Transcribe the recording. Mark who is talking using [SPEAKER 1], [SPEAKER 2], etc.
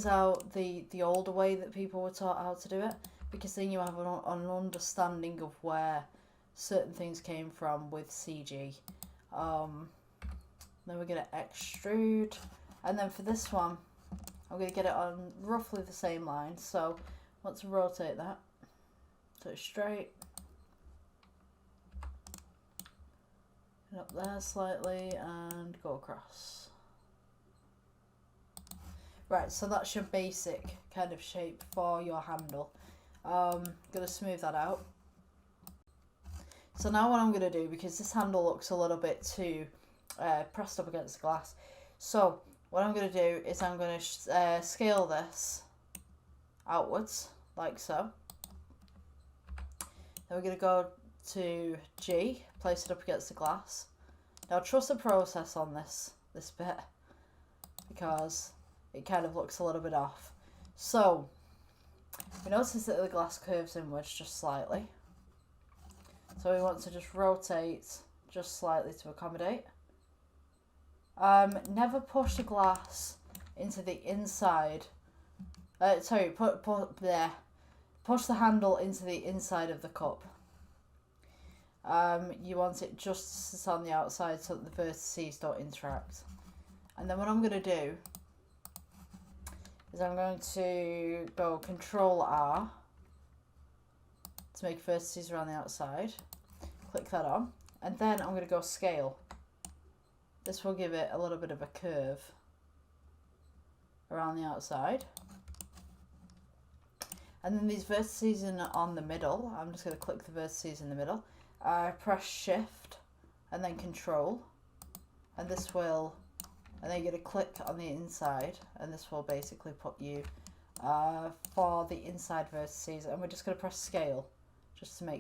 [SPEAKER 1] things out the older way that people were taught how to do it, because then you have an understanding of where certain things came from with CG. Then we're going to extrude, and then for this one I'm going to get it on roughly the same line, so I want to rotate that so it's straight, and up there slightly, and go across. Right, so that's your basic kind of shape for your handle. Gonna smooth that out. So now what I'm gonna do, because this handle looks a little bit too pressed up against the glass, so what I'm gonna do is I'm gonna scale this outwards like so. Then we're gonna go to G, place it up against the glass. Now trust the process on this bit, because it kind of looks a little bit off. So we notice that the glass curves inwards just slightly, so we want to just rotate just slightly to accommodate. Never push the glass into the inside. Sorry, push the handle into the inside of the cup. You want it just to sit on the outside so that the vertices don't interact. And then what I'm going to do is I'm going to go Control R to make vertices around the outside. Click that on, and then I'm going to go Scale. This will give it a little bit of a curve around the outside. And then these vertices on the middle, I'm just going to click the vertices in the middle. Press Shift and then Control, and this will, and then you're going to click on the inside, and this will basically put you for the inside vertices, and we're just going to press Scale just to make